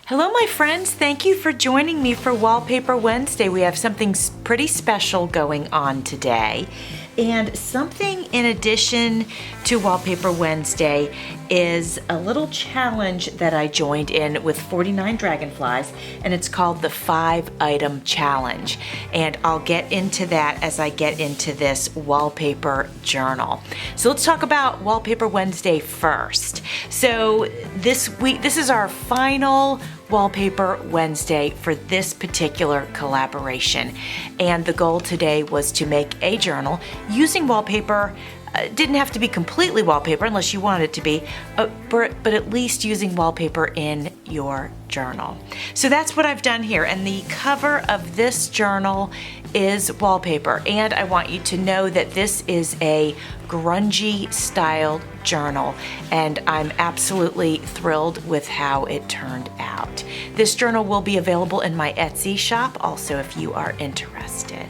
Hello my friends, thank you for joining me for Wallpaper Wednesday. We have something pretty special going on today. And something in addition to Wallpaper Wednesday is a little challenge that I joined in with 49 Dragonflies, and it's called the 5-Item Challenge. And I'll get into that as I get into this wallpaper journal. So let's talk about Wallpaper Wednesday first. So this week, this is our final Wallpaper Wednesday for this particular collaboration. And the goal today was to make a journal using wallpaper. Didn't have to be completely wallpaper unless you want it to be, but at least using wallpaper in your journal. So that's what I've done here, and the cover of this journal is wallpaper, and I want you to know that this is a grungy styled journal, and I'm absolutely thrilled with how it turned out. This journal will be available in my Etsy shop also if you are interested.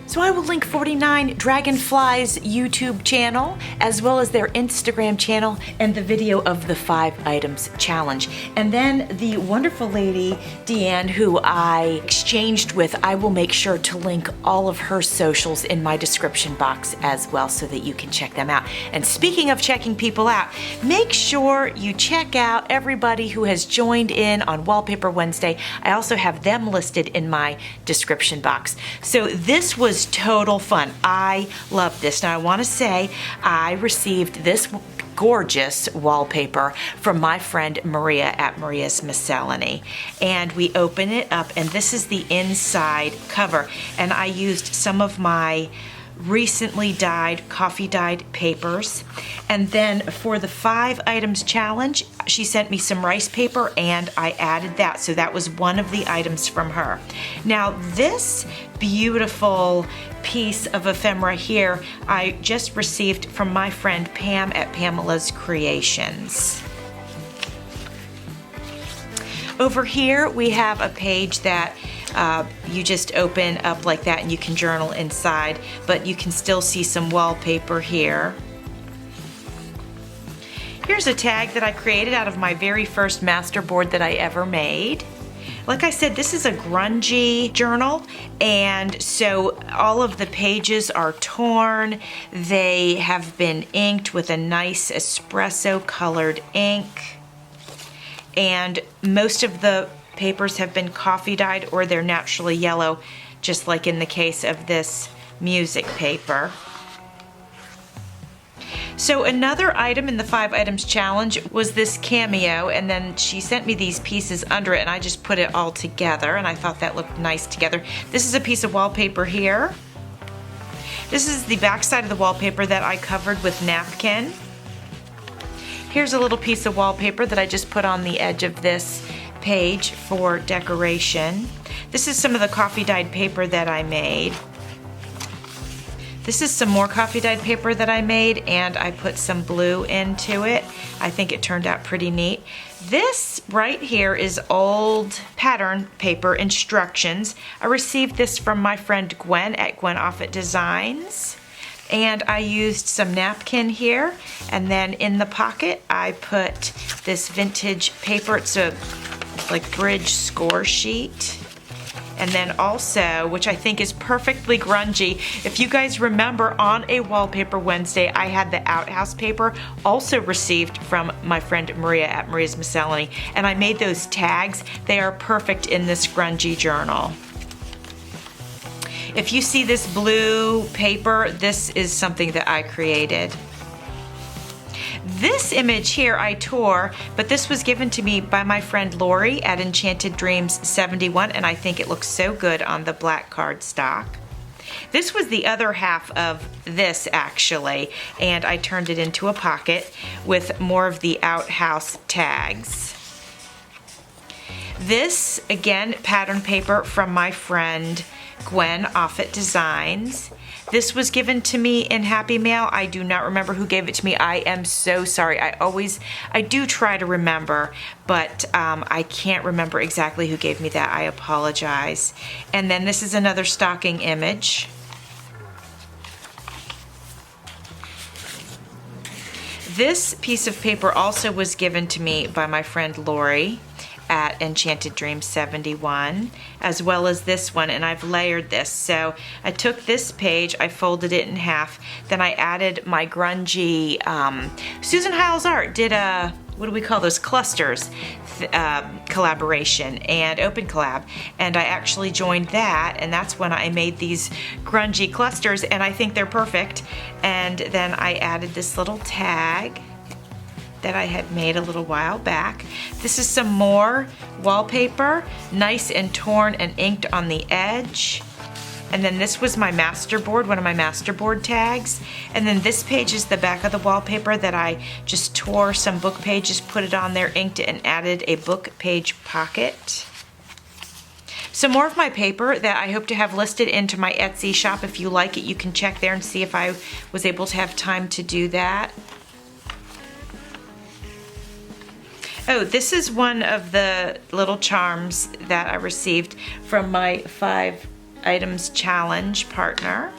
So I will link 49 Dragonflies YouTube channel, as well as their Instagram channel and the video of the 5 items challenge. And then the wonderful lady, Deanne, who I exchanged with, I will make sure to link all of her socials in my description box as well so that you can check them out. And speaking of checking people out, make sure you check out everybody who has joined in on Wallpaper Wednesday. I also have them listed in my description box. So this was total fun. I love this. Now I want to say I received this gorgeous wallpaper from my friend Maria at Maria's Miscellany, and we open it up and this is the inside cover, and I used some of my recently dyed coffee dyed papers, and then for the 5 items challenge she sent me some rice paper and I added that, so that was one of the items from her. Now this beautiful piece of ephemera here I just received from my friend Pam at Pamela's Creations. Over here we have a page that you just open up like that and you can journal inside, but you can still see some wallpaper here. Here's a tag that I created out of my very first masterboard that I ever made. Like I said, this is a grungy journal, and so all of the pages are torn. They have been inked with a nice espresso colored ink, and most of the papers have been coffee dyed or they're naturally yellow, just like in the case of this music paper. So another item in the 5 items challenge was this cameo, and then she sent me these pieces under it and I just put it all together and I thought that looked nice together. This is a piece of wallpaper here. This is the back side of the wallpaper that I covered with napkin. Here's a little piece of wallpaper that I just put on the edge of this page for decoration. This is some of the coffee dyed paper that I made. This is some more coffee dyed paper that I made, and I put some blue into it. I think it turned out pretty neat. This right here is old pattern paper instructions. I received this from my friend Gwen at GwenOffutt Designs. And I used some napkin here, and then in the pocket I put this vintage paper. It's a like bridge score sheet. And then also, which I think is perfectly grungy, if you guys remember on a Wallpaper Wednesday, I had the outhouse paper also received from my friend Maria at Maria's Miscellany, and I made those tags. They are perfect in this grungy journal. If you see this blue paper, this is something that I created. This image here I tore, but this was given to me by my friend Lori at Enchanted Dreams 71, and I think it looks so good on the black cardstock. This was the other half of this actually, and I turned it into a pocket with more of the outhouse tags. This, again, pattern paper from my friend GwenOffutt Designs. This was given to me in Happy Mail. I do not remember who gave it to me. I am so sorry. I do try to remember, but I can't remember exactly who gave me that. I apologize. And then this is another stocking image. This piece of paper also was given to me by my friend Lori at Enchanted Dreams 71, as well as this one, and I've layered this. So I took this page, I folded it in half, then I added my grungy, Susan Hiles Art did a, what do we call those, clusters collaboration and open collab, and I actually joined that, and that's when I made these grungy clusters, and I think they're perfect. And then I added this little tag that I had made a little while back. This is some more wallpaper, nice and torn and inked on the edge. And then this was my masterboard, one of my masterboard tags. And then this page is the back of the wallpaper that I just tore some book pages, put it on there, inked it, and added a book page pocket. Some more of my paper that I hope to have listed into my Etsy shop. If you like it, you can check there and see if I was able to have time to do that. Oh, this is one of the little charms that I received from my 5 items challenge partner.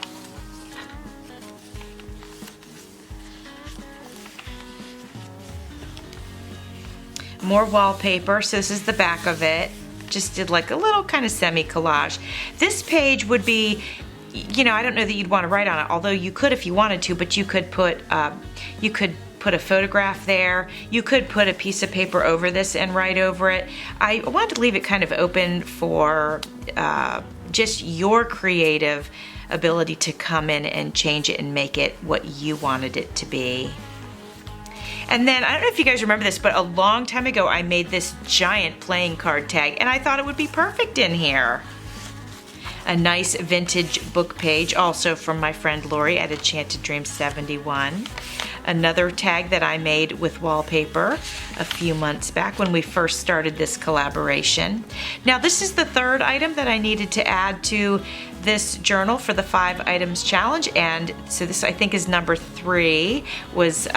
More wallpaper, so this is the back of it. Just did like a little kind of semi-collage. This page would be, you know, I don't know that you'd want to write on it, although you could if you wanted to, but you could put a photograph there. You could put a piece of paper over this and write over it. I wanted to leave it kind of open for just your creative ability to come in and change it and make it what you wanted it to be. And then, I don't know if you guys remember this, but a long time ago I made this giant playing card tag, and I thought it would be perfect in here. A nice vintage book page, also from my friend Lori at Enchanted Dreams 71. Another tag that I made with wallpaper a few months back when we first started this collaboration. Now this is the 3rd item that I needed to add to this journal for the 5 items challenge, and so this I think is number 3, was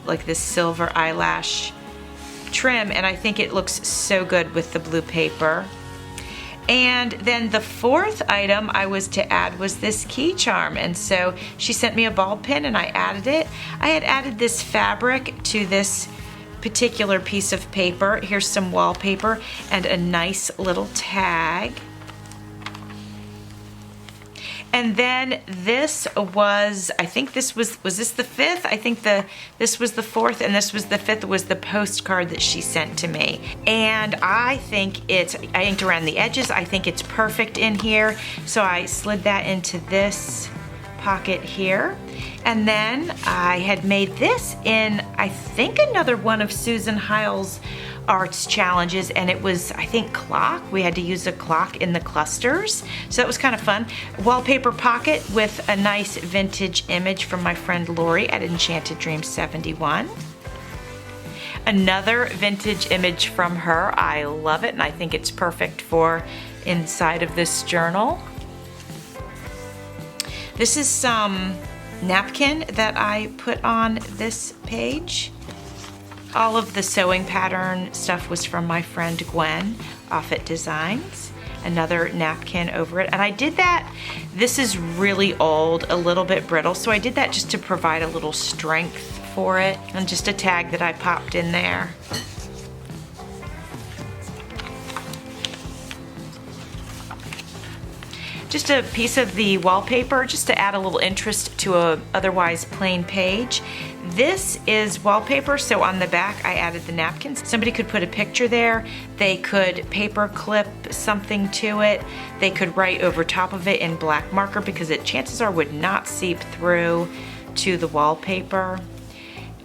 like this silver eyelash trim, and I think it looks so good with the blue paper. And then the 4th item I was to add was this key charm, and so she sent me a ball pin and I added it. I had added this fabric to this particular piece of paper. Here's some wallpaper and a nice little tag. And then this was, I think this was this the 5th? I think this was the 4th and this was the 5th, was the postcard that she sent to me. And I think I inked around the edges. I think it's perfect in here. So I slid that into this pocket here. And then I had made this in, I think, another one of Susan Hiles Arts challenges, and it was, I think, clock. We had to use a clock in the clusters, so that was kind of fun. Wallpaper pocket with a nice vintage image from my friend Lori at Enchanted Dreams 71. Another vintage image from her. I love it, and I think it's perfect for inside of this journal. This is some napkin that I put on this page. All of the sewing pattern stuff was from my friend GwenOffutt Designs. Another napkin over it. And I did that, this is really old, a little bit brittle, so I did that just to provide a little strength for it. And just a tag that I popped in there. Just a piece of the wallpaper, just to add a little interest to a otherwise plain page. This is wallpaper, so on the back I added the napkins. Somebody could put a picture there. They could paper clip something to it. They could write over top of it in black marker, because it, chances are, would not seep through to the wallpaper.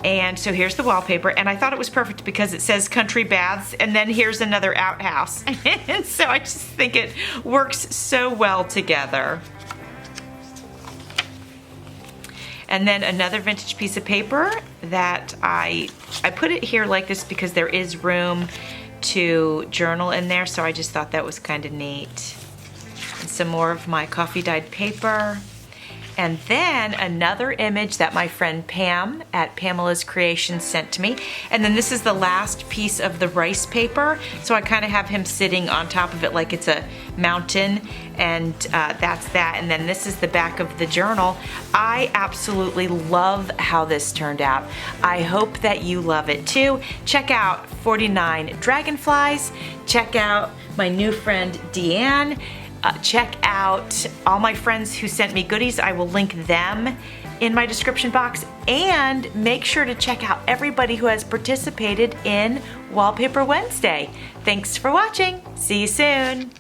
And so here's the wallpaper, and I thought it was perfect because it says country baths, and then here's another outhouse. And so I just think it works so well together. And then another vintage piece of paper that I put it here like this because there is room to journal in there, so I just thought that was kind of neat. And some more of my coffee dyed paper. And then another image that my friend Pam at Pamela's Creations sent to me. And then this is the last piece of the rice paper. So I kind of have him sitting on top of it like it's a mountain, and that's that. And then this is the back of the journal. I absolutely love how this turned out. I hope that you love it too. Check out 49 Dragonflies. Check out my new friend Deanne. Check out all my friends who sent me goodies. I will link them in my description box. And make sure to check out everybody who has participated in Wallpaper Wednesday. Thanks for watching. See you soon.